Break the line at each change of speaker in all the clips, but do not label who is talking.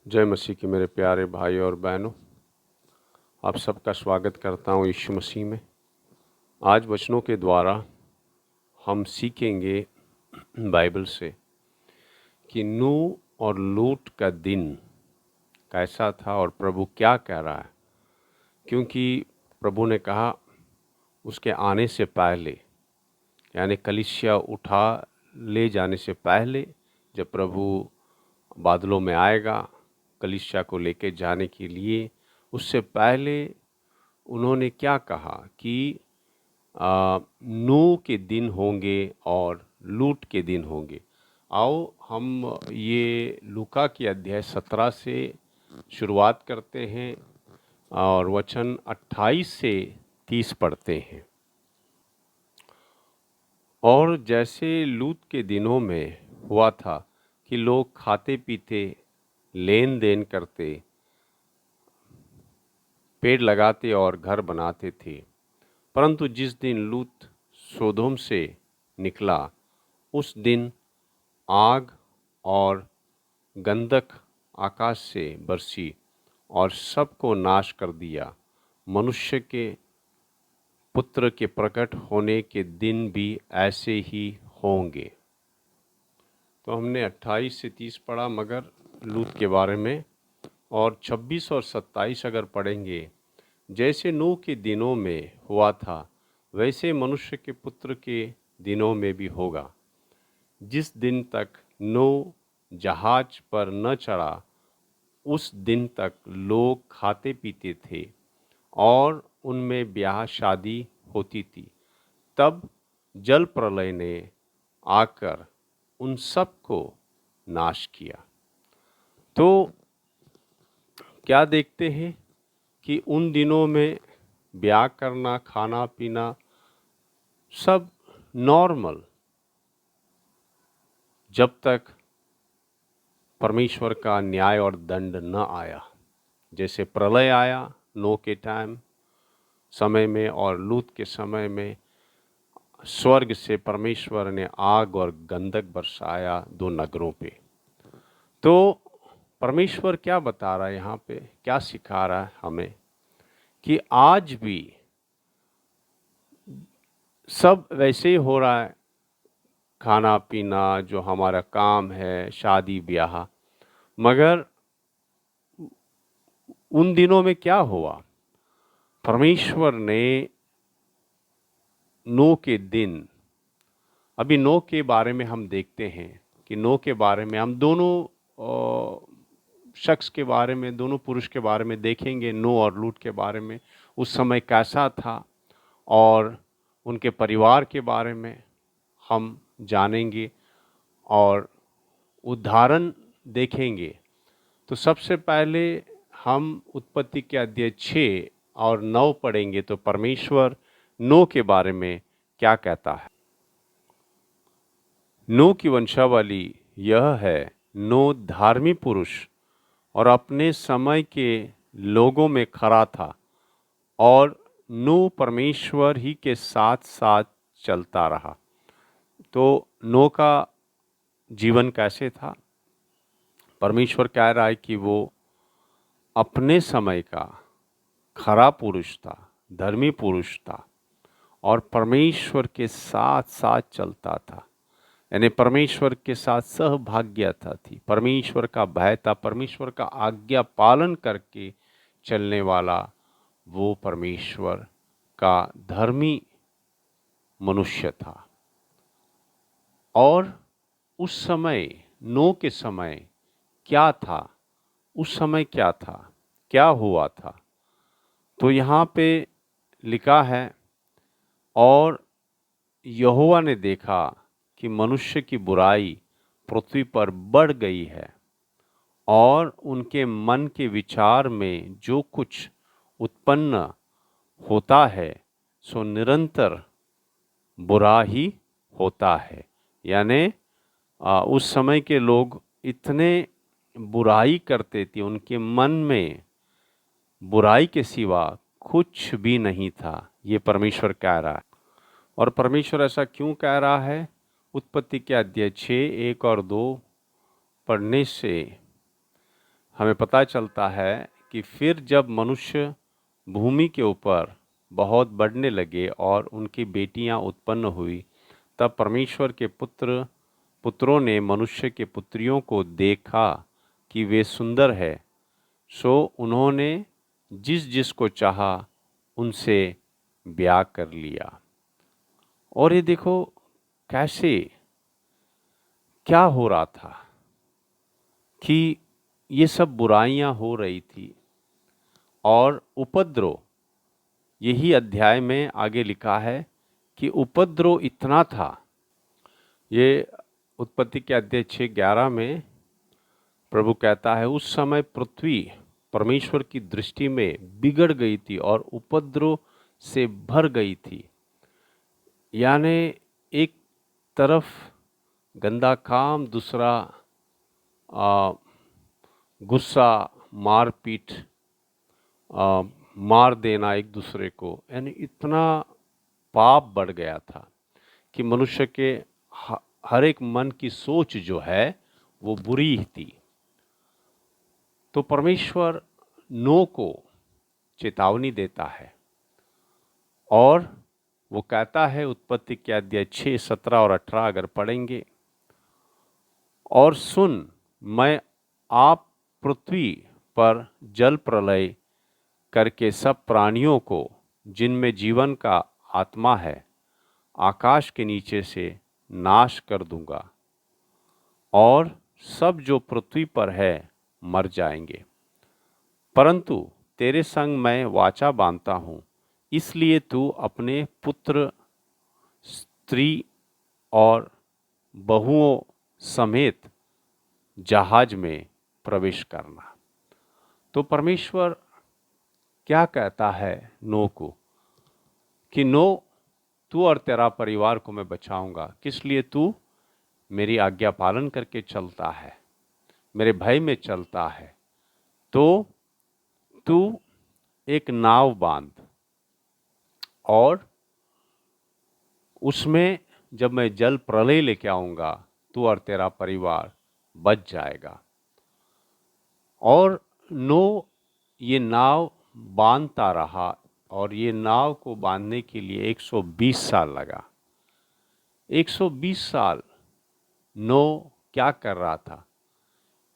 जय मसीह के मेरे प्यारे भाई और बहनों, आप सबका स्वागत करता हूँ यीशु मसीह में। आज वचनों के द्वारा हम सीखेंगे बाइबल से कि नूह और लूत का दिन कैसा था और प्रभु क्या कह रहा है। क्योंकि प्रभु ने कहा उसके आने से पहले, यानी कलीसिया उठा ले जाने से पहले, जब प्रभु बादलों में आएगा कलीसिया को लेके जाने के लिए, उससे पहले उन्होंने क्या कहा कि नूह के दिन होंगे और लूत के दिन होंगे। आओ हम ये लूका की अध्याय 17 से शुरुआत करते हैं और वचन 28 से 30 पढ़ते हैं। और जैसे लूत के दिनों में हुआ था कि लोग खाते पीते, लेन देन करते, पेड़ लगाते और घर बनाते थे, परंतु जिस दिन लूत सोदोम से निकला उस दिन आग और गंधक आकाश से बरसी और सबको नाश कर दिया। मनुष्य के पुत्र के प्रकट होने के दिन भी ऐसे ही होंगे। तो हमने 28 से 30 पढ़ा मगर लूत के बारे में, और 26 और 27 अगर पढ़ेंगे, जैसे नूह के दिनों में हुआ था वैसे मनुष्य के पुत्र के दिनों में भी होगा। जिस दिन तक नूह जहाज पर न चढ़ा उस दिन तक लोग खाते पीते थे और उनमें ब्याह शादी होती थी। तब जल प्रलय ने आकर उन सब को नाश किया। तो क्या देखते हैं कि उन दिनों में ब्याह करना, खाना पीना सब नॉर्मल, जब तक परमेश्वर का न्याय और दंड न आया। जैसे प्रलय आया नूह के समय में और लूत के समय में, स्वर्ग से परमेश्वर ने आग और गंधक बरसाया दो नगरों पे। तो परमेश्वर क्या बता रहा है यहाँ पे, क्या सिखा रहा है हमें कि आज भी सब वैसे ही हो रहा है। खाना पीना जो हमारा काम है, शादी ब्याह, मगर उन दिनों में क्या हुआ, परमेश्वर ने नूह के दिन, अभी नूह के बारे में हम देखते हैं कि नूह के बारे में हम दोनों शख्स के बारे में, दोनों पुरुष के बारे में देखेंगे। नूह और लूत के बारे में उस समय कैसा था और उनके परिवार के बारे में हम जानेंगे और उदाहरण देखेंगे। तो सबसे पहले हम उत्पत्ति के अध्याय 6 और 9 पढ़ेंगे तो परमेश्वर नूह के बारे में क्या कहता है। नूह की वंशावली यह है। नूह धार्मिक पुरुष और अपने समय के लोगों में खरा था और नूह परमेश्वर ही के साथ साथ चलता रहा। तो नूह का जीवन कैसे था? परमेश्वर कह रहा है कि वो अपने समय का खरा पुरुष था, धर्मी पुरुष था और परमेश्वर के साथ साथ चलता था। यानी परमेश्वर के साथ सहभाग्यता थी, परमेश्वर का भय था, परमेश्वर का आज्ञा पालन करके चलने वाला वो परमेश्वर का धर्मी मनुष्य था। और उस समय, नूह के समय क्या था, उस समय क्या था, क्या हुआ था? तो यहाँ पे लिखा है, और यहोवा ने देखा कि मनुष्य की बुराई पृथ्वी पर बढ़ गई है और उनके मन के विचार में जो कुछ उत्पन्न होता है सो निरंतर बुरा ही होता है। यानी उस समय के लोग इतने बुराई करते थे, उनके मन में बुराई के सिवा कुछ भी नहीं था, ये परमेश्वर कह रहा है। और परमेश्वर ऐसा क्यों कह रहा है? उत्पत्ति के अध्याय 6 1 और 2 पढ़ने से हमें पता चलता है कि फिर जब मनुष्य भूमि के ऊपर बहुत बढ़ने लगे और उनकी बेटियां उत्पन्न हुई, तब परमेश्वर के पुत्रों ने मनुष्य के पुत्रियों को देखा कि वे सुंदर है, सो उन्होंने जिस जिस को चाहा उनसे ब्याह कर लिया। और ये देखो कैसे क्या हो रहा था कि ये सब बुराइयां हो रही थी और उपद्रव, यही अध्याय में आगे लिखा है कि उपद्रव इतना था। ये उत्पत्ति के अध्याय 6:11 में प्रभु कहता है, उस समय पृथ्वी परमेश्वर की दृष्टि में बिगड़ गई थी और उपद्रव से भर गई थी। यानी एक तरफ गंदा काम, दूसरा गुस्सा, मारपीट, मार देना एक दूसरे को, यानी इतना पाप बढ़ गया था कि मनुष्य के हर एक मन की सोच जो है वो बुरी ही थी। तो परमेश्वर नोह को चेतावनी देता है और वो कहता है, उत्पत्ति के अध्याय 6, 17 और 18 अगर पढ़ेंगे, और सुन, मैं आप पृथ्वी पर जल प्रलय करके सब प्राणियों को जिनमें जीवन का आत्मा है आकाश के नीचे से नाश कर दूंगा, और सब जो पृथ्वी पर है मर जाएंगे। परंतु तेरे संग मैं वाचा बांधता हूँ, इसलिए तू अपने पुत्र, स्त्री और बहुओं समेत जहाज में प्रवेश करना। तो परमेश्वर क्या कहता है नोह को कि नोह, तू और तेरा परिवार को मैं बचाऊंगा, किस लिए? तू मेरी आज्ञा पालन करके चलता है, मेरे भय में चलता है, तो तू एक नाव बांध और उसमें जब मैं जल प्रलय लेके आऊंगा तू और तेरा परिवार बच जाएगा। और नोह ये नाव बांधता रहा और ये नाव को बांधने के लिए 120 साल लगा। 120 साल नोह क्या कर रहा था?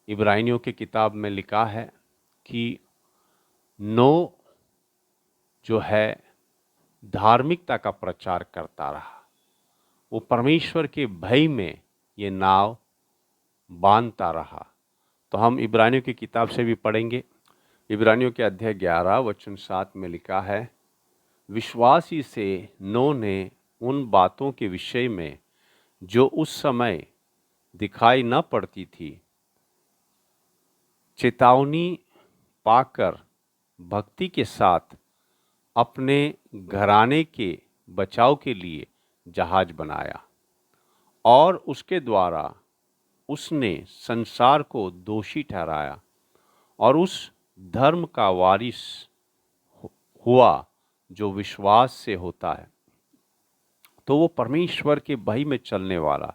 इब्रानियों की किताब में लिखा है कि नोह जो है धार्मिकता का प्रचार करता रहा। वो परमेश्वर के भय में ये नाव बांधता रहा। तो हम इब्रानियों की किताब से भी पढ़ेंगे। इब्रानियों के अध्याय 11 वचन 7 में लिखा है, विश्वासी से नोह ने उन बातों के विषय में जो उस समय दिखाई न पड़ती थी चेतावनी पाकर भक्ति के साथ अपने घराने के बचाव के लिए जहाज बनाया, और उसके द्वारा उसने संसार को दोषी ठहराया और उस धर्म का वारिस हुआ जो विश्वास से होता है। तो वो परमेश्वर के भय में चलने वाला,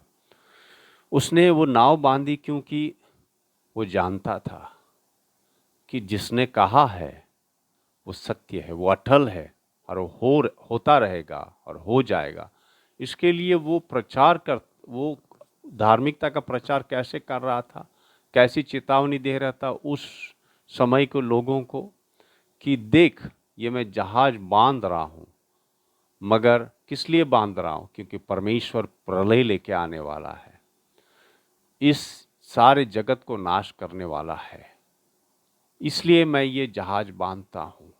उसने वो नाव बांधी क्योंकि वो जानता था कि जिसने कहा है वो सत्य है, वो अटल है और वो होता रहेगा और हो जाएगा। इसके लिए वो धार्मिकता का प्रचार कैसे कर रहा था, कैसी चेतावनी दे रहा था उस समय को लोगों को कि देख, ये मैं जहाज बांध रहा हूँ, मगर किस लिए बांध रहा हूँ? क्योंकि परमेश्वर प्रलय लेके आने वाला है, इस सारे जगत को नाश करने वाला है, इसलिए मैं ये जहाज बांधता हूँ।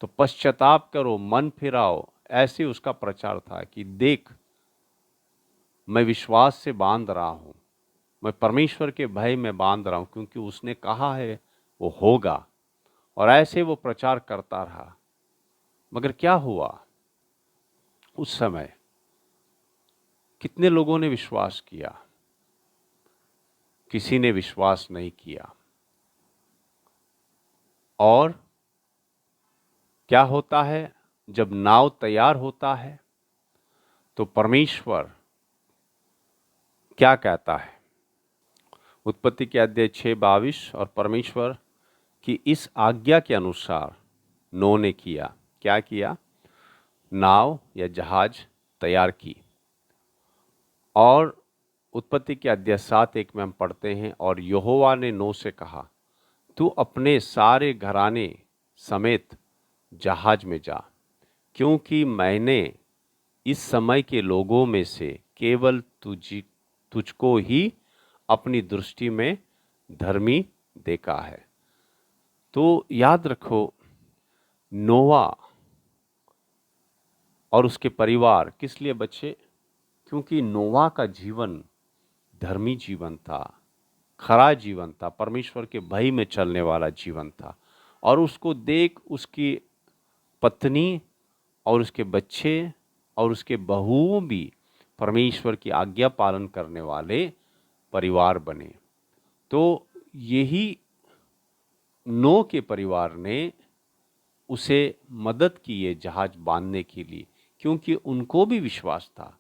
तो पश्चाताप करो, मन फिराओ, ऐसे उसका प्रचार था कि देख, मैं विश्वास से बांध रहा हूँ, मैं परमेश्वर के भय में बांध रहा हूँ, क्योंकि उसने कहा है वो होगा। और ऐसे वो प्रचार करता रहा। मगर क्या हुआ? उस समय कितने लोगों ने विश्वास किया? किसी ने विश्वास नहीं किया। और क्या होता है जब नाव तैयार होता है तो परमेश्वर क्या कहता है? उत्पत्ति के अध्याय 6:22, और परमेश्वर की इस आज्ञा के अनुसार नूह ने किया। क्या किया? नाव या जहाज तैयार की। और उत्पत्ति के अध्याय 7:1 में हम पढ़ते हैं, और यहोवा ने नूह से कहा, तू अपने सारे घराने समेत जहाज में जा, क्योंकि मैंने इस समय के लोगों में से केवल तुझको ही अपनी दृष्टि में धर्मी देखा है। तो याद रखो, नोवा और उसके परिवार किस लिए बचे? क्योंकि नोवा का जीवन धर्मी जीवन था, खरा जीवन था, परमेश्वर के भय में चलने वाला जीवन था। और उसको देख उसकी पत्नी और उसके बच्चे और उसके बहुओं भी परमेश्वर की आज्ञा पालन करने वाले परिवार बने। तो यही नूह के परिवार ने उसे मदद की ये जहाज बांधने के लिए, क्योंकि उनको भी विश्वास था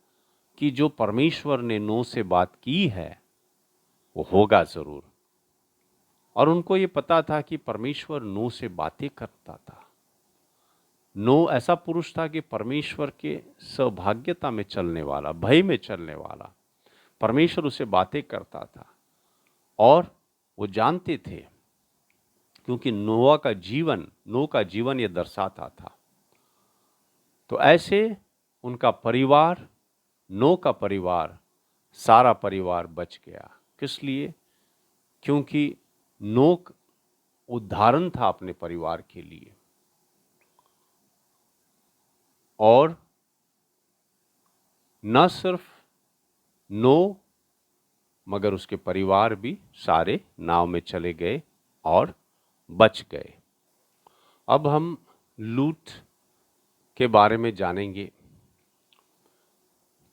कि जो परमेश्वर ने नूह से बात की है वो होगा ज़रूर। और उनको ये पता था कि परमेश्वर नूह से बातें करता था। नूह ऐसा पुरुष था कि परमेश्वर के सौभाग्यता में चलने वाला, भय में चलने वाला, परमेश्वर उसे बातें करता था। और वो जानते थे, क्योंकि नूह का जीवन ये दर्शाता था। तो ऐसे उनका परिवार, नूह का परिवार, सारा परिवार बच गया। किस लिए? क्योंकि नूह उदाहरण था अपने परिवार के लिए। और न सिर्फ नूह मगर उसके परिवार भी सारे नाव में चले गए और बच गए। अब हम लूत के बारे में जानेंगे।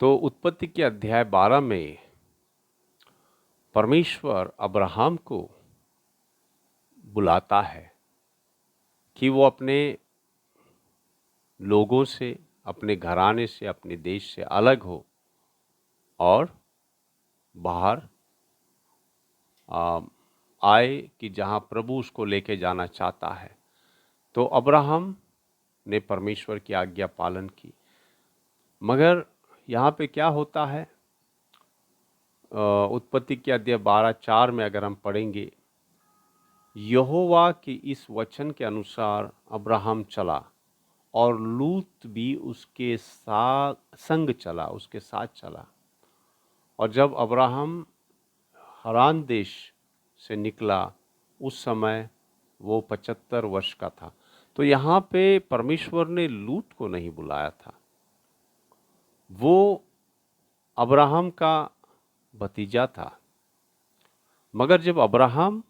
तो उत्पत्ति के अध्याय 12 में परमेश्वर अब्राहम को बुलाता है कि वो अपने लोगों से, अपने घराने से, अपने देश से अलग हो और बाहर आए कि जहाँ प्रभु उसको लेके जाना चाहता है। तो अब्राहम ने परमेश्वर की आज्ञा पालन की। मगर यहाँ पे क्या होता है? उत्पत्ति के अध्याय 12:4 में अगर हम पढ़ेंगे, यहोवा के इस वचन के अनुसार अब्राहम चला और लूत भी उसके संग चला, उसके साथ चला। और जब अब्राहम हरान देश से निकला, उस समय वो 75 वर्ष का था। तो यहाँ पे परमेश्वर ने लूत को नहीं बुलाया था, वो अब्राहम का भतीजा था। मगर जब अब्राहम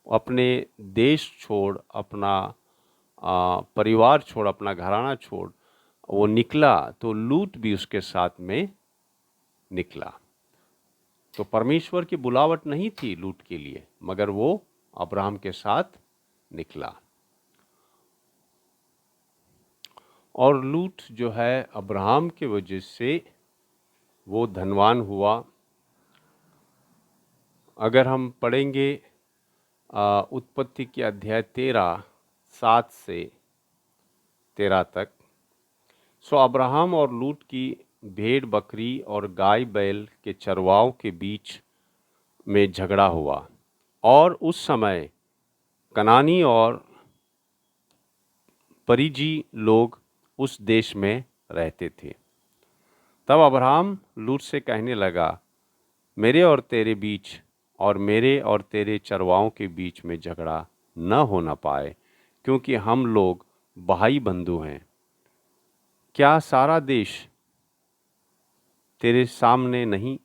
अपने देश छोड़, अपना परिवार छोड़, अपना घराना छोड़ वो निकला, तो लूत भी उसके साथ में निकला। तो परमेश्वर की बुलावट नहीं थी लूत के लिए, मगर वो अब्राहम के साथ निकला। और लूत जो है, अब्राहम के वजह से वो धनवान हुआ। अगर हम पढ़ेंगे उत्पत्ति के अध्याय 13:7 से 13 तक, सो अब्राहम और लूत की भेड़ बकरी और गाय बैल के चरवाओं के बीच में झगड़ा हुआ। और उस समय कनानी और परिजी लोग उस देश में रहते थे। तब अब्राहम लूत से कहने लगा, मेरे और तेरे बीच और मेरे और तेरे चरवाओं के बीच में झगड़ा न होना पाए, क्योंकि हम लोग भाई बंधु हैं। क्या सारा देश तेरे सामने नहीं?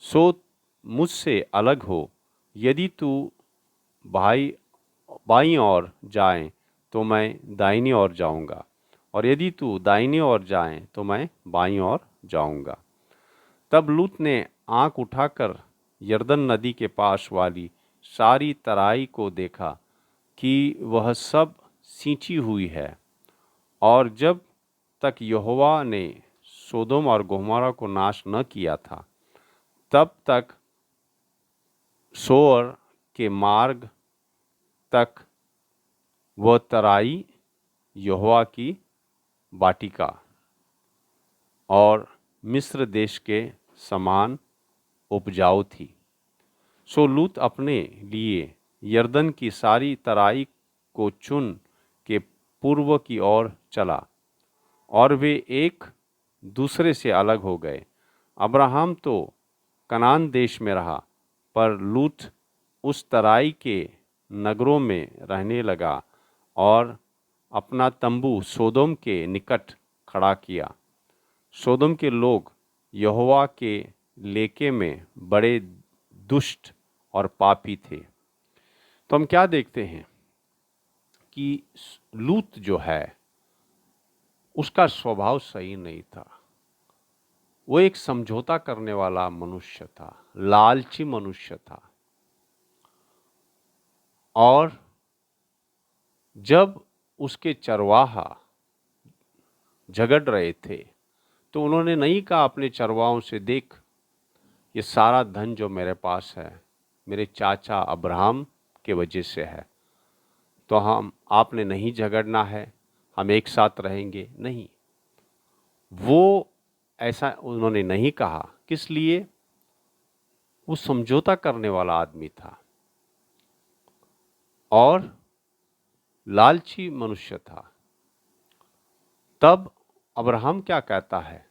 सो मुझसे अलग हो। यदि तू बाईं ओर जाए तो मैं दाहिनी ओर जाऊंगा, और यदि तू दाहिनी ओर जाए तो मैं बाईं ओर जाऊंगा। तब लूत ने आंख उठाकर यरदन नदी के पास वाली सारी तराई को देखा कि वह सब सींची हुई है। और जब तक यहोवा ने सोदोम और गोमोरा को नाश न किया था, तब तक सोअर के मार्ग तक वह तराई यहोवा की वाटिका और मिस्र देश के समान उपजाऊ थी। सो लूत अपने लिए यरदन की सारी तराई को चुन के पूर्व की ओर चला और वे एक दूसरे से अलग हो गए। अब्राहम तो कनान देश में रहा, पर लूत उस तराई के नगरों में रहने लगा और अपना तंबू सोदोम के निकट खड़ा किया। सोदोम के लोग यहोवा के लेके में बड़े दुष्ट और पापी थे। तो हम क्या देखते हैं कि लूत जो है उसका स्वभाव सही नहीं था। वो एक समझौता करने वाला मनुष्य था, लालची मनुष्य था। और जब उसके चरवाहा झगड़ रहे थे तो उन्होंने नहीं कहा अपने चरवाहों से, देख ये सारा धन जो मेरे पास है मेरे चाचा अब्राहम के वजह से है, तो आपने नहीं झगड़ना है, हम एक साथ रहेंगे। नहीं, वो ऐसा उन्होंने नहीं कहा। किस लिए? वो समझौता करने वाला आदमी था और लालची मनुष्य था। तब अब्राहम क्या कहता है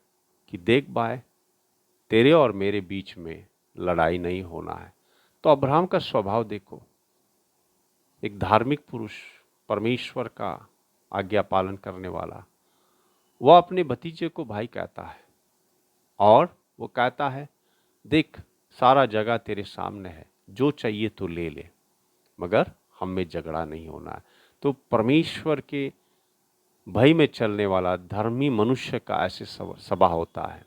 कि देख भाई, तेरे और मेरे बीच में लड़ाई नहीं होना है। तो अब्राहम का स्वभाव देखो, एक धार्मिक पुरुष, परमेश्वर का आज्ञा पालन करने वाला। वह अपने भतीजे को भाई कहता है और वो कहता है, देख सारा जगह तेरे सामने है, जो चाहिए तो ले ले, मगर हम में झगड़ा नहीं होना है। तो परमेश्वर के भय में चलने वाला धर्मी मनुष्य का ऐसे स्वभाव होता है।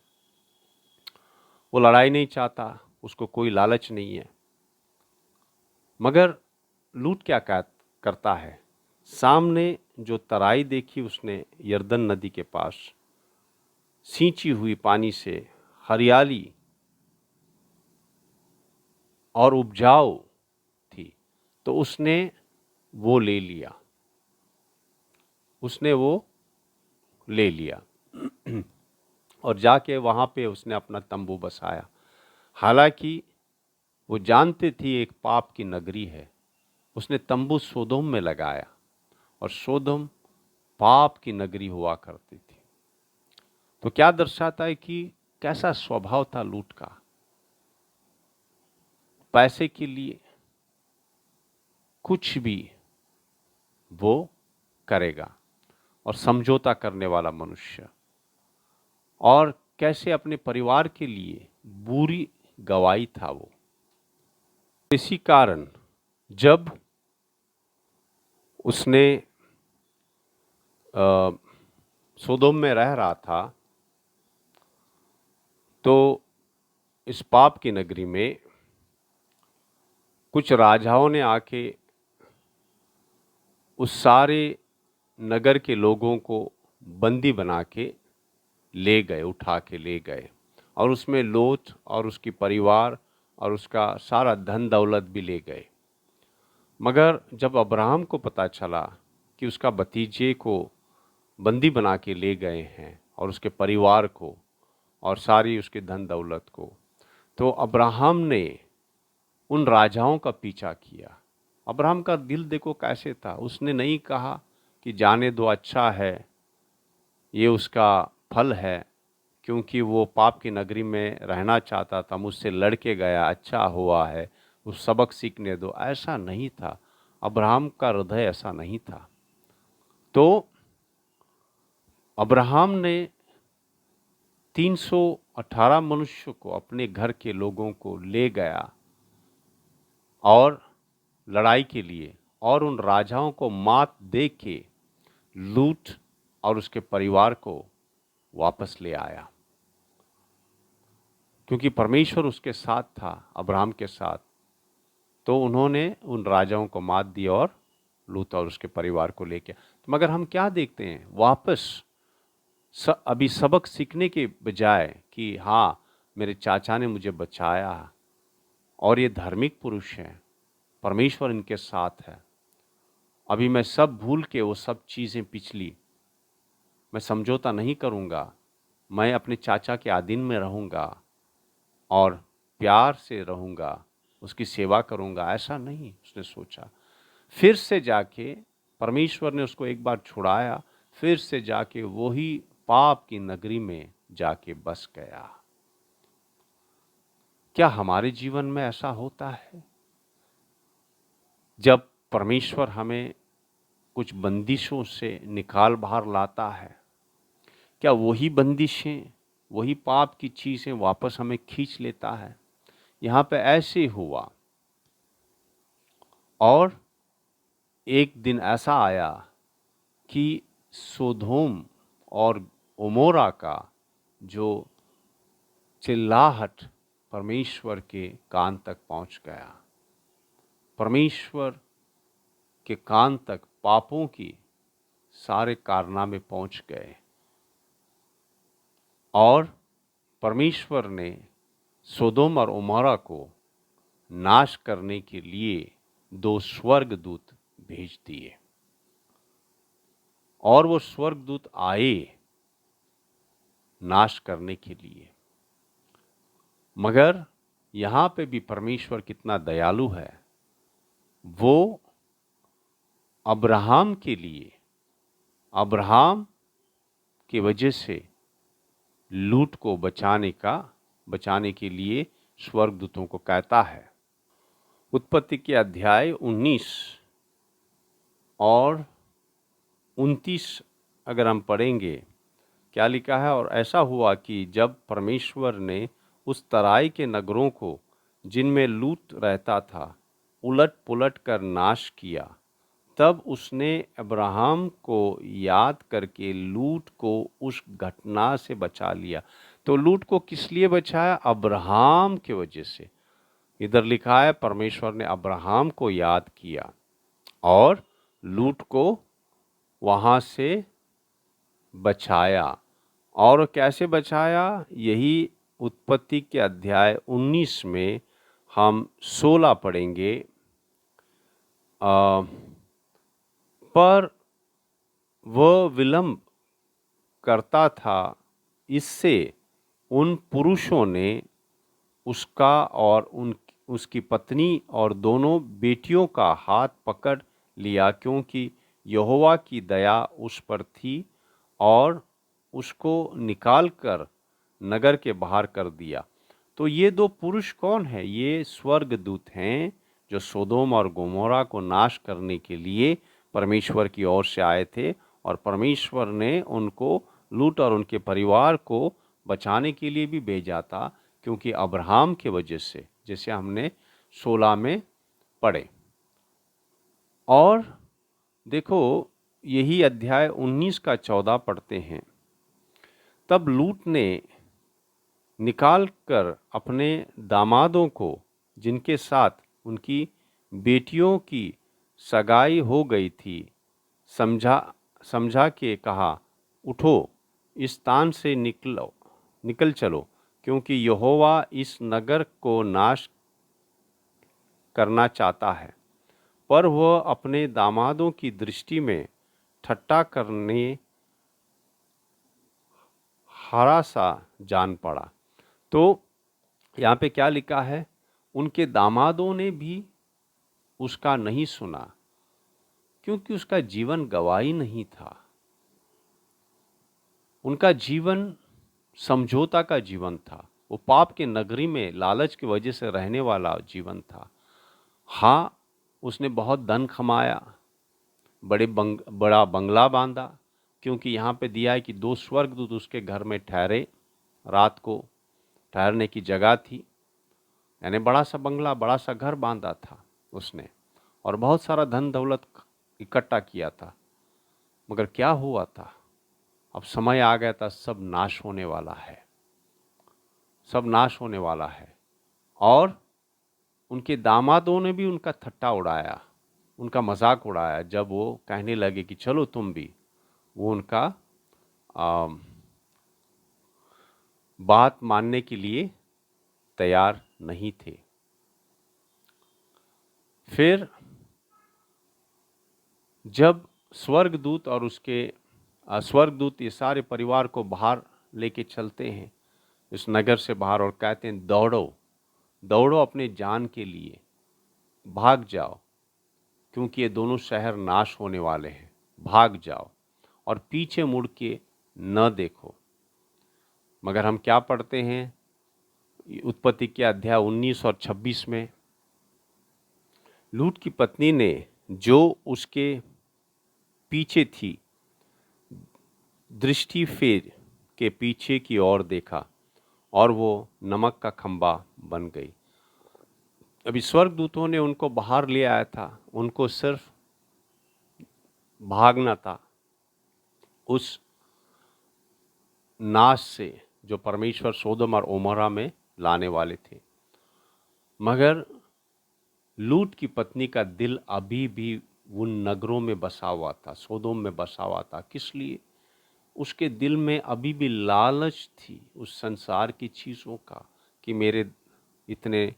वो लड़ाई नहीं चाहता, उसको कोई लालच नहीं है। मगर लूत क्या करता है, सामने जो तराई देखी उसने यरदन नदी के पास, सींची हुई पानी से हरियाली और उपजाऊ थी, तो उसने वो ले लिया, और जाके वहाँ पे उसने अपना तंबू बसाया। हालांकि वो जानते थी एक पाप की नगरी है। उसने तंबू सोदोम में लगाया और सोदोम पाप की नगरी हुआ करती थी। तो क्या दर्शाता है कि कैसा स्वभाव था लूत का। पैसे के लिए कुछ भी वो करेगा और समझौता करने वाला मनुष्य, और कैसे अपने परिवार के लिए बुरी गवाही था वो। इसी कारण जब उसने सोदोम में रह रहा था तो इस पाप की नगरी में कुछ राजाओं ने आके उस सारे नगर के लोगों को बंदी बना के ले गए, उठा के ले गए, और उसमें लोत और उसकी परिवार और उसका सारा धन दौलत भी ले गए। मगर जब अब्राहम को पता चला कि उसका भतीजे को बंदी बना के ले गए हैं और उसके परिवार को और सारी उसके धन दौलत को, तो अब्राहम ने उन राजाओं का पीछा किया। अब्राहम का दिल देखो कैसे था। उसने नहीं कहा कि जाने दो, अच्छा है, ये उसका फल है, क्योंकि वो पाप की नगरी में रहना चाहता था, मुझसे लड़के गया, अच्छा हुआ है, उस सबक सीखने दो। ऐसा नहीं था, अब्राहम का हृदय ऐसा नहीं था। तो अब्राहम ने 318 मनुष्य को, अपने घर के लोगों को ले गया और लड़ाई के लिए, और उन राजाओं को मात दे के लूत और उसके परिवार को वापस ले आया, क्योंकि परमेश्वर उसके साथ था, अब्राहम के साथ। तो उन्होंने उन राजाओं को मात दी और लूत और उसके परिवार को लेके। तो मगर हम क्या देखते हैं, वापस अभी सबक सीखने के बजाय कि हाँ मेरे चाचा ने मुझे बचाया, और ये धार्मिक पुरुष हैं, परमेश्वर इनके साथ है। अभी मैं सब भूल के वो सब चीज़ें पिछली, मैं समझौता नहीं करूँगा, मैं अपने चाचा के अधीन में रहूँगा और प्यार से रहूँगा, उसकी सेवा करूँगा, ऐसा नहीं उसने सोचा। फिर से जाके परमेश्वर ने उसको एक बार छुड़ाया, फिर से जाके वही पाप की नगरी में जाके बस गया। क्या हमारे जीवन में ऐसा होता है? जब परमेश्वर हमें कुछ बंदिशों से निकाल बाहर लाता है, क्या वही बंदिशें, वही पाप की चीज़ें वापस हमें खींच लेता है? यहाँ पे ऐसे हुआ। और एक दिन ऐसा आया कि सोदोम और ओमोरा का जो चिल्लाहट परमेश्वर के कान तक पहुंच गया। परमेश्वर के कान तक पापों की सारे कारनामे पहुंच गए और परमेश्वर ने सोदोम और ओमोरा को नाश करने के लिए 2 स्वर्गदूत भेज दिए और वो स्वर्गदूत आए नाश करने के लिए। मगर यहाँ पे भी परमेश्वर कितना दयालु है, वो अब्राहम के लिए, अब्राहम की वजह से लूत को बचाने के लिए स्वर्गदूतों को कहता है। उत्पत्ति के अध्याय 19 और 29 अगर हम पढ़ेंगे, क्या लिखा है? और ऐसा हुआ कि जब परमेश्वर ने उस तराई के नगरों को जिनमें लूत रहता था उलट पुलट कर नाश किया, तब उसने अब्राहम को याद करके लूत को उस घटना से बचा लिया। तो लूत को किस लिए बचाया? अब्राहम की वजह से। इधर लिखा है परमेश्वर ने अब्राहम को याद किया और लूत को वहाँ से बचाया। और कैसे बचाया? यही उत्पत्ति के अध्याय 19 में हम 16 पढ़ेंगे। पर वह विलंब करता था, इससे उन पुरुषों ने उसका और उसकी पत्नी और दोनों बेटियों का हाथ पकड़ लिया, क्योंकि यहोवा की दया उस पर थी और उसको निकालकर नगर के बाहर कर दिया। तो ये 2 पुरुष कौन है? ये स्वर्गदूत हैं जो सोदोम और गोमोरा को नाश करने के लिए परमेश्वर की ओर से आए थे और परमेश्वर ने उनको, लूत और उनके परिवार को बचाने के लिए भी भेजा था, क्योंकि अब्राहम के वजह से, जैसे हमने 16 में पढ़े। और देखो, यही अध्याय 19 का 14 पढ़ते हैं। तब लूत ने निकाल कर अपने दामादों को, जिनके साथ उनकी बेटियों की सगाई हो गई थी, समझा के कहा, उठो, इस स्थान से निकल चलो, क्योंकि यहोवा इस नगर को नाश करना चाहता है। पर वह अपने दामादों की दृष्टि में ठट्ठा करने हरा सा जान पड़ा। तो यहाँ पे क्या लिखा है? उनके दामादों ने भी उसका नहीं सुना, क्योंकि उसका जीवन गवाही नहीं था। उनका जीवन समझौता का जीवन था। वो पाप के नगरी में लालच की वजह से रहने वाला जीवन था। हाँ, उसने बहुत धन कमाया, बड़ा बंगला बांधा, क्योंकि यहाँ पे दिया है कि 2 स्वर्गदूत उसके घर में ठहरे, रात को ठहरने की जगह थी। यानी बड़ा सा बंगला, बड़ा सा घर बांधा था उसने और बहुत सारा धन दौलत इकट्ठा किया था। मगर क्या हुआ था? अब समय आ गया था, सब नाश होने वाला है, सब नाश होने वाला है। और उनके दामादों ने भी उनका ठट्ठा उड़ाया, उनका मजाक उड़ाया। जब वो कहने लगे कि चलो तुम भी, वो उनका बात मानने के लिए तैयार नहीं थे। फिर जब स्वर्गदूत और उसके स्वर्गदूत ये सारे परिवार को बाहर लेके चलते हैं इस नगर से बाहर और कहते हैं दौड़ो दौड़ो अपने जान के लिए, भाग जाओ, क्योंकि ये दोनों शहर नाश होने वाले हैं, भाग जाओ और पीछे मुड़ के न देखो। मगर हम क्या पढ़ते हैं उत्पत्ति के अध्याय 19 और 26 में, लूत की पत्नी ने जो उसके पीछे थी दृष्टि फेर के पीछे की ओर देखा और वो नमक का खंबा बन गई। अभी स्वर्गदूतों ने उनको बाहर ले आया था, उनको सिर्फ भागना था उस नाश से जो परमेश्वर सोदोम और ओमोरा में लाने वाले थे। मगर लूत की पत्नी का दिल अभी भी उन नगरों में बसा हुआ था, सोदोम में बसा हुआ था। किस लिए? उसके दिल में अभी भी लालच थी उस संसार की चीज़ों का कि मेरे इतने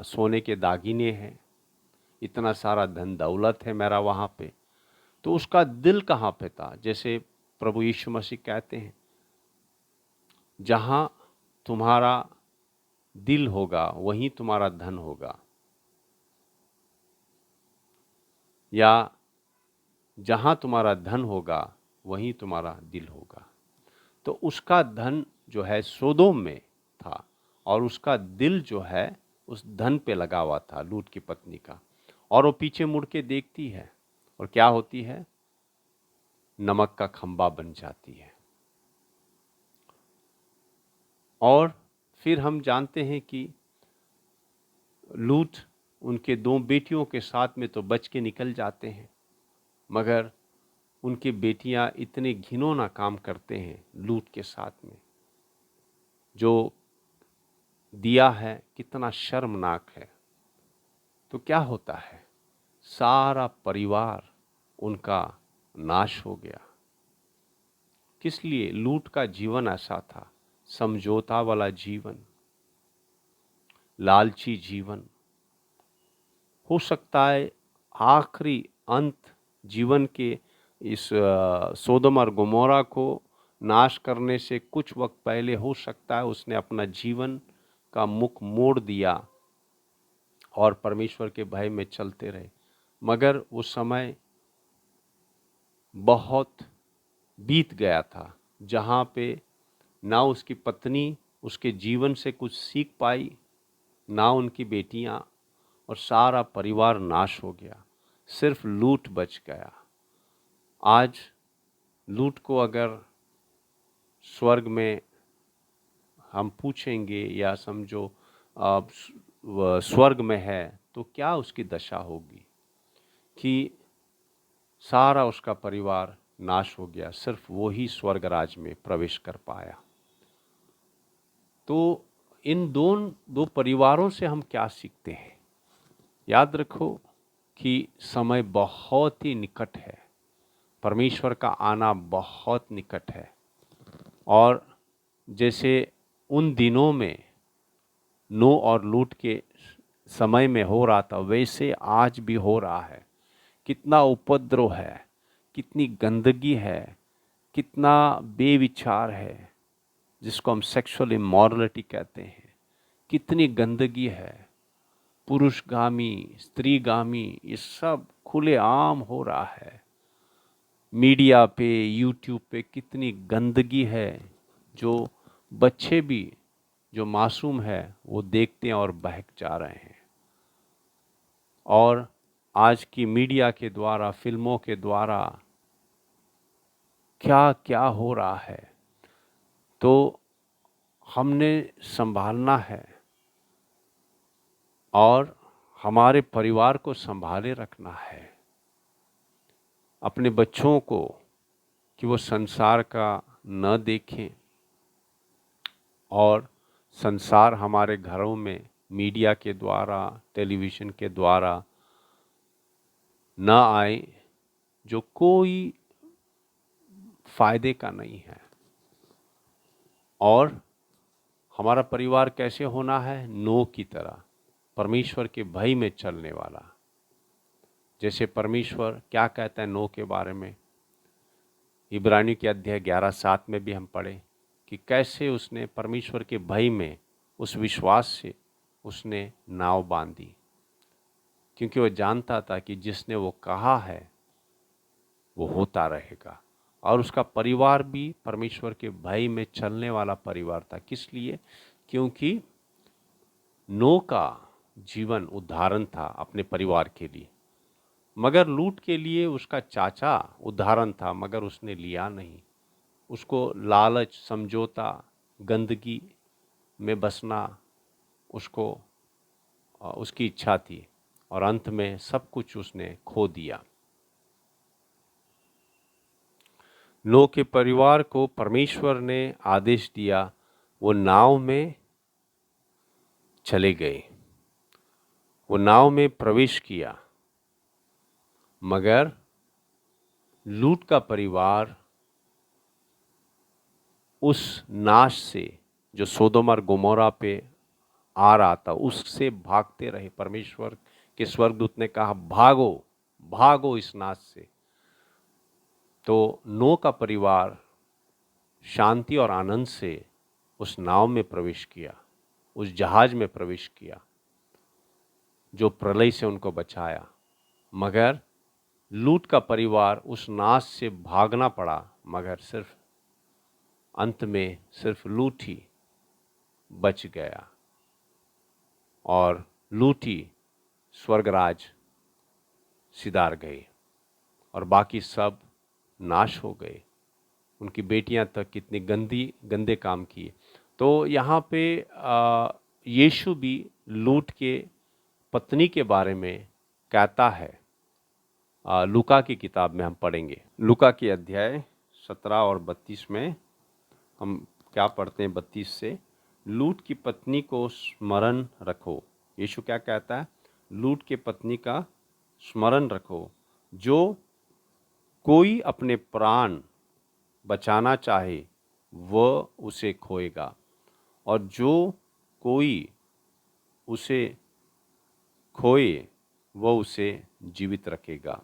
सोने के दागिने हैं, इतना सारा धन दौलत है मेरा वहाँ पे। तो उसका दिल कहाँ पे था? जैसे प्रभु यीशु मसीह कहते हैं, जहाँ तुम्हारा दिल होगा वहीं तुम्हारा धन होगा, या जहाँ तुम्हारा धन होगा वहीं तुम्हारा दिल होगा। तो उसका धन जो है सोदोम में था और उसका दिल जो है उस धन पे लगा हुआ था लूत की पत्नी का। और वो पीछे मुड़ के देखती है और क्या होती है? नमक का खंबा बन जाती है। और फिर हम जानते हैं कि लूत उनके 2 बेटियों के साथ में तो बच के निकल जाते हैं, मगर उनकी बेटियां इतने घिनौना काम करते हैं लूत के साथ में। जो दिया है कितना शर्मनाक है। तो क्या होता है? सारा परिवार उनका नाश हो गया। किस लिए? लूत का जीवन ऐसा था, समझौता वाला जीवन, लालची जीवन। हो सकता है आखिरी अंत जीवन के इस सोदोम और गोमोरा को नाश करने से कुछ वक्त पहले हो सकता है उसने अपना जीवन का मुख मोड़ दिया और परमेश्वर के भय में चलते रहे। मगर वो समय बहुत बीत गया था जहाँ पे ना उसकी पत्नी उसके जीवन से कुछ सीख पाई, ना उनकी बेटियाँ, और सारा परिवार नाश हो गया। सिर्फ लूत बच गया। आज लूत को अगर स्वर्ग में हम पूछेंगे या समझो स्वर्ग में है तो क्या उसकी दशा होगी कि सारा उसका परिवार नाश हो गया, सिर्फ वो ही स्वर्ग राज में प्रवेश कर पाया। तो इन दो परिवारों से हम क्या सीखते हैं? याद रखो कि समय बहुत ही निकट है, परमेश्वर का आना बहुत निकट है। और जैसे उन दिनों में नो और लूत के समय में हो रहा था वैसे आज भी हो रहा है। कितना उपद्रव है, कितनी गंदगी है, कितना बेविचार है, जिसको हम सेक्सुअल इमोरलिटी कहते हैं। कितनी गंदगी है, पुरुषगामी, स्त्रीगामी, ये सब खुलेआम हो रहा है। मीडिया पे, यूट्यूब पे कितनी गंदगी है जो बच्चे भी जो मासूम है वो देखते हैं और बहक जा रहे हैं। और आज की मीडिया के द्वारा, फिल्मों के द्वारा क्या क्या हो रहा है। तो हमने संभालना है और हमारे परिवार को संभाले रखना है, अपने बच्चों को, कि वो संसार का न देखें और संसार हमारे घरों में मीडिया के द्वारा, टेलीविज़न के द्वारा न आए, जो कोई फायदे का नहीं है। और हमारा परिवार कैसे होना है? नो की तरह, परमेश्वर के भय में चलने वाला। जैसे परमेश्वर क्या कहता है नोह के बारे में, इब्रानियों के अध्याय 11:7 में भी हम पढ़े कि कैसे उसने परमेश्वर के भय में, उस विश्वास से उसने नाव बांधी, क्योंकि वह जानता था कि जिसने वो कहा है वो होता रहेगा। और उसका परिवार भी परमेश्वर के भय में चलने वाला परिवार था। किस लिए? क्योंकि नोह का जीवन उदाहरण था अपने परिवार के लिए, मगर लूट के लिए उसका चाचा उदाहरण था, मगर उसने लिया नहीं। उसको लालच, समझौता, गंदगी में बसना उसकी इच्छा थी, और अंत में सब कुछ उसने खो दिया। नोह के परिवार को परमेश्वर ने आदेश दिया, वो नाव में चले गए, वो नाव में प्रवेश किया, मगर लूट का परिवार उस नाश से जो सोदोम और गोमोरा पे आ रहा था उससे भागते रहे। परमेश्वर के स्वर्गदूत ने कहा, भागो भागो इस नाश से। तो नोह का परिवार शांति और आनंद से उस नाव में प्रवेश किया, उस जहाज में प्रवेश किया जो प्रलय से उनको बचाया। मगर लूट का परिवार उस नाश से भागना पड़ा, मगर सिर्फ अंत में सिर्फ लूट ही बच गया, और लूट ही स्वर्गराज सिधार गए, और बाकी सब नाश हो गए। उनकी बेटियां तक कितनी गंदे काम किए। तो यहाँ पे यीशु भी लूट के पत्नी के बारे में कहता है। लूका की किताब में हम पढ़ेंगे, लूका के अध्याय 17 और 32 में हम क्या पढ़ते हैं? 32 से, लूट की पत्नी को स्मरण रखो। यीशु क्या कहता है? लूट के पत्नी का स्मरण रखो। जो कोई अपने प्राण बचाना चाहे वह उसे खोएगा, और जो कोई उसे खोए वह उसे जीवित रखेगा।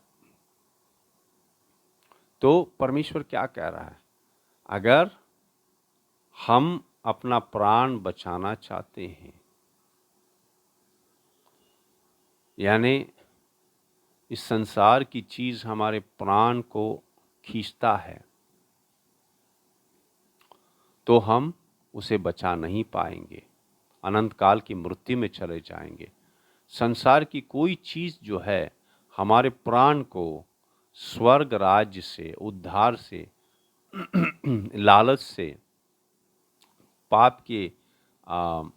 तो परमेश्वर क्या कह रहा है? अगर हम अपना प्राण बचाना चाहते हैं, यानी इस संसार की चीज हमारे प्राण को खींचता है, तो हम उसे बचा नहीं पाएंगे, अनंत काल की मृत्यु में चले जाएंगे। संसार की कोई चीज जो है हमारे प्राण को स्वर्ग राज्य से, उद्धार से, लालच से, पाप के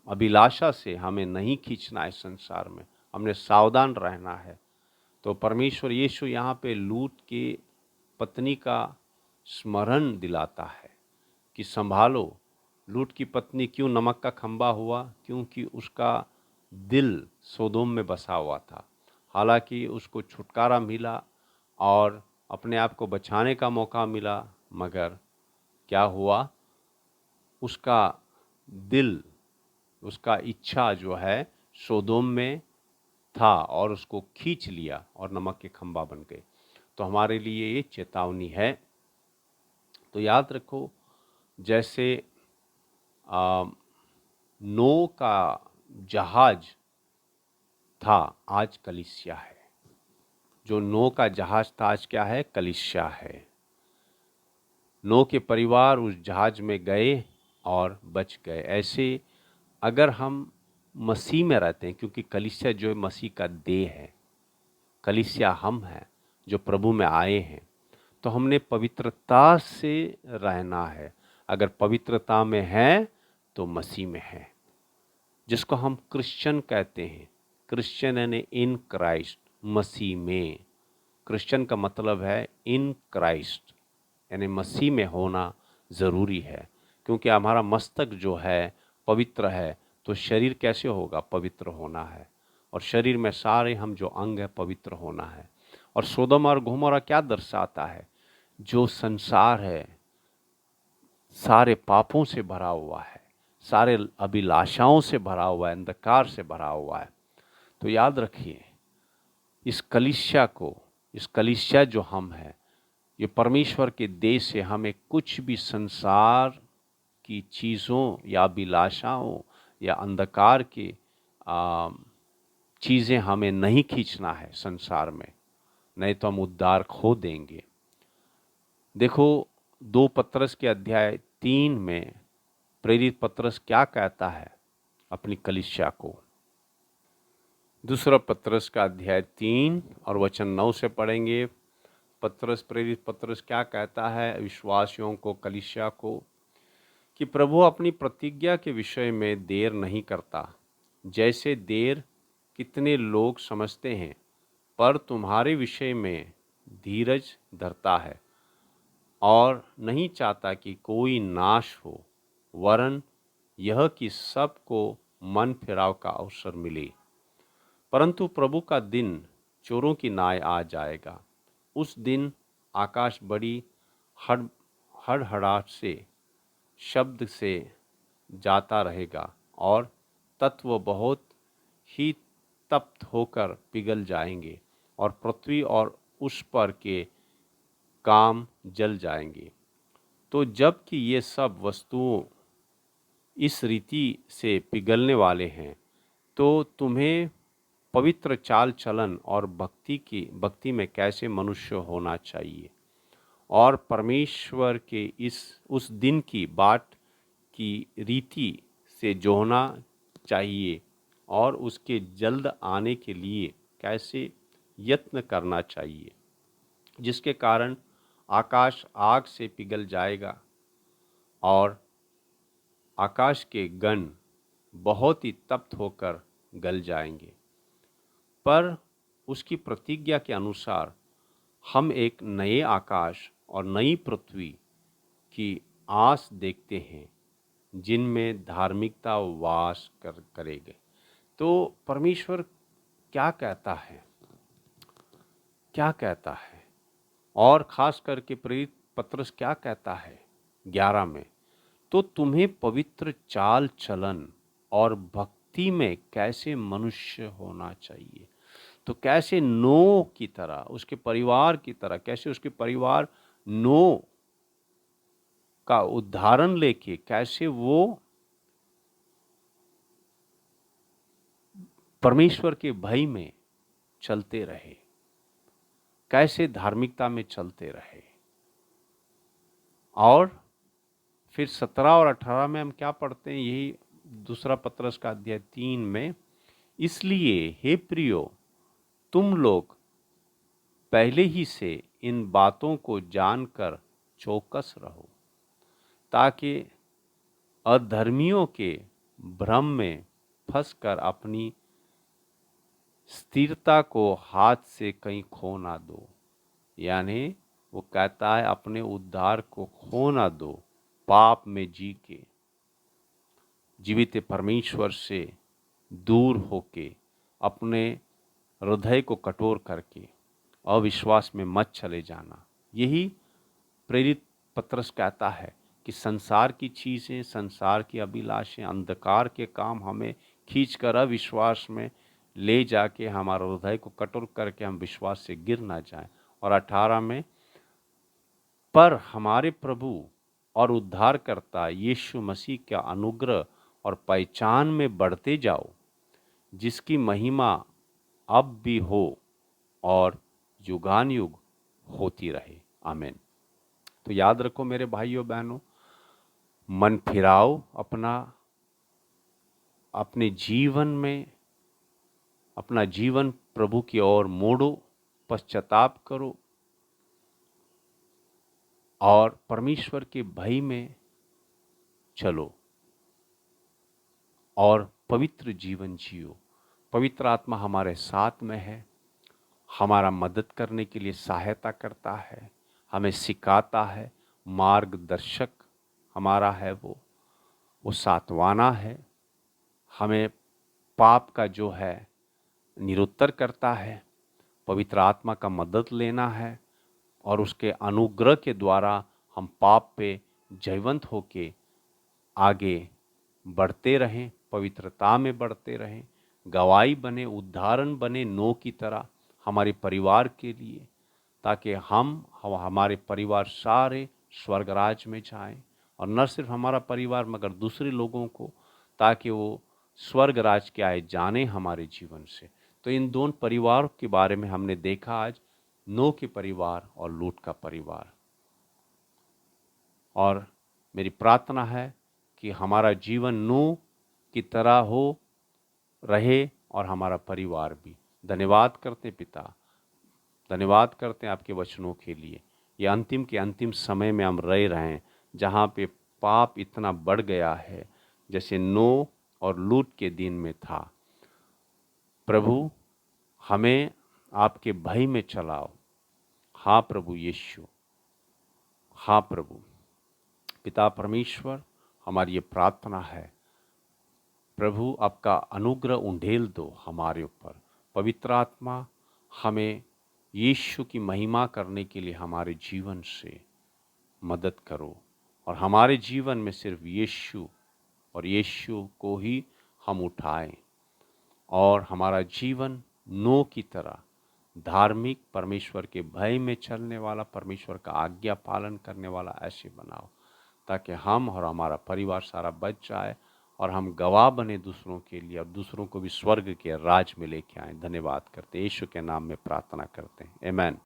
अभिलाषा से हमें नहीं खींचना है। संसार में हमने सावधान रहना है। तो परमेश्वर यीशु यहाँ पे लूट के पत्नी का स्मरण दिलाता है कि संभालो। लूट की पत्नी क्यों नमक का खंबा हुआ? क्योंकि उसका दिल सोदोम में बसा हुआ था। हालांकि उसको छुटकारा मिला और अपने आप को बचाने का मौका मिला, मगर क्या हुआ? उसका दिल, उसका इच्छा जो है सोदोम में था, और उसको खींच लिया और नमक के खंबा बन गए। तो हमारे लिए ये चेतावनी है। तो याद रखो, जैसे नोह का जहाज था, आज कलीसिया है। जो नोह का जहाज था, आज क्या है? कलीसिया है। नोह के परिवार उस जहाज में गए और बच गए। ऐसे अगर हम मसीह में रहते हैं, क्योंकि कलीसिया जो है मसीह का देह है, कलीसिया हम हैं जो प्रभु में आए हैं, तो हमने पवित्रता से रहना है। अगर पवित्रता में है तो मसीह में है, जिसको हम क्रिश्चियन कहते हैं। क्रिश्चियन यानी इन क्राइस्ट, मसीह में। क्रिश्चियन का मतलब है इन क्राइस्ट, यानी मसीह में होना ज़रूरी है। क्योंकि हमारा मस्तक जो है पवित्र है, तो शरीर कैसे होगा? पवित्र होना है। और शरीर में सारे हम जो अंग है पवित्र होना है। और सोदोम और गोमोरा क्या दर्शाता है? जो संसार है सारे पापों से भरा हुआ है, सारे अभिलाषाओं से भरा हुआ है, अंधकार से भरा हुआ है। तो याद रखिए, इस कलीसिया जो हम हैं, ये परमेश्वर के देश से हमें कुछ भी संसार की चीज़ों या अभिलाषाओं या अंधकार की चीज़ें हमें नहीं खींचना है संसार में, नहीं तो हम उद्धार खो देंगे। देखो, 2 पतरस के अध्याय 3 में प्रेरित पतरस क्या कहता है अपनी कलीसिया को। दूसरा पतरस का अध्याय 3 और वचन 9 से पढ़ेंगे। प्रेरित पतरस क्या कहता है विश्वासियों को, कलीसिया को, कि प्रभु अपनी प्रतिज्ञा के विषय में देर नहीं करता, जैसे देर कितने लोग समझते हैं, पर तुम्हारे विषय में धीरज धरता है और नहीं चाहता कि कोई नाश हो, वरन यह कि सबको मन फिराव का अवसर मिले। परंतु प्रभु का दिन चोरों की नाय आ जाएगा। उस दिन आकाश बड़ी हड़हड़ाहट से शब्द से जाता रहेगा और तत्व बहुत ही तप्त होकर पिघल जाएंगे और पृथ्वी और उस पर के काम जल जाएंगे। तो जबकि ये सब वस्तुओं इस रीति से पिघलने वाले हैं, तो तुम्हें पवित्र चाल चलन और भक्ति में कैसे मनुष्य होना चाहिए और परमेश्वर के उस दिन की बाट की रीति से जोहना चाहिए और उसके जल्द आने के लिए कैसे यत्न करना चाहिए, जिसके कारण आकाश आग से पिघल जाएगा और आकाश के गण बहुत ही तप्त होकर गल जाएंगे। पर उसकी प्रतिज्ञा के अनुसार हम एक नए आकाश और नई पृथ्वी की आस देखते हैं, जिनमें धार्मिकता वास करेगी। तो परमेश्वर क्या कहता है, और ख़ास करके प्रेरित पतरस क्या कहता है 11 में, तो तुम्हें पवित्र चाल चलन और भक्ति में कैसे मनुष्य होना चाहिए। तो कैसे नोह की तरह, उसके परिवार की तरह, कैसे उसके परिवार नोह का उदाहरण लेके कैसे वो परमेश्वर के भय में चलते रहे, कैसे धार्मिकता में चलते रहे। और फिर 17 और 18 में हम क्या पढ़ते हैं, यही दूसरा पतरस का अध्याय 3 में, इसलिए हे प्रियो, तुम लोग पहले ही से इन बातों को जानकर चौकस रहो, ताकि अधर्मियों के भ्रम में फंसकर अपनी स्थिरता को हाथ से कहीं खो ना दो। यानी वो कहता है अपने उद्धार को खो ना दो पाप में जी के, जीवित परमेश्वर से दूर होके, अपने हृदय को कठोर करके अविश्वास में मत चले जाना। यही प्रेरित पतरस कहता है कि संसार की चीज़ें, संसार की अभिलाषें, अंधकार के काम हमें खींचकर अविश्वास में ले जाके हमारा हृदय को कठोर करके हम विश्वास से गिर ना जाएं। और 18 में, पर हमारे प्रभु और उद्धारकर्ता यीशु मसीह का अनुग्रह और पहचान में बढ़ते जाओ, जिसकी महिमा अब भी हो और युगान युग होती रहे। आमीन। तो याद रखो मेरे भाइयों बहनों, मन फिराओ अपने जीवन में, अपना जीवन प्रभु की ओर मोड़ो, पश्चाताप करो और परमेश्वर के भय में चलो और पवित्र जीवन जियो। पवित्र आत्मा हमारे साथ में है, हमारा मदद करने के लिए सहायता करता है, हमें सिखाता है, मार्गदर्शक हमारा है, वो सात्वाना है, हमें पाप का जो है निरुत्तर करता है। पवित्र आत्मा का मदद लेना है और उसके अनुग्रह के द्वारा हम पाप पे जयवंत होके आगे बढ़ते रहें, पवित्रता में बढ़ते रहें, गवाही बने, उदाहरण बने नोह की तरह हमारे परिवार के लिए, ताकि हमारे परिवार सारे स्वर्ग राज में जाएं, और न सिर्फ हमारा परिवार मगर दूसरे लोगों को, ताकि वो स्वर्ग राज के आए जाने हमारे जीवन से। तो इन दोनों परिवारों के बारे में हमने देखा आज, नोह के परिवार और लूत का परिवार। और मेरी प्रार्थना है कि हमारा जीवन नूह की तरह हो रहे और हमारा परिवार भी। धन्यवाद करते पिता, धन्यवाद करते हैं आपके वचनों के लिए। ये अंतिम के अंतिम समय में हम रह रहे हैं, जहाँ पे पाप इतना बढ़ गया है, जैसे नूह और लूत के दिन में था। प्रभु, हमें आपके भय में चलाओ। हाँ प्रभु यीशु, हाँ प्रभु। पिता परमेश्वर, हमारी ये प्रार्थना है, प्रभु आपका अनुग्रह उंडेल दो हमारे ऊपर। पवित्र आत्मा, हमें यीशु की महिमा करने के लिए हमारे जीवन से मदद करो, और हमारे जीवन में सिर्फ यीशु और यीशु को ही हम उठाएं, और हमारा जीवन नूह की तरह धार्मिक, परमेश्वर के भय में चलने वाला, परमेश्वर का आज्ञा पालन करने वाला ऐसे बनाओ, ताकि हम और हमारा परिवार सारा बच जाए, और हम गवाह बने दूसरों के लिए, और दूसरों को भी स्वर्ग के राज में लेके आए। धन्यवाद करते, यीशु के नाम में प्रार्थना करते हैं, आमीन।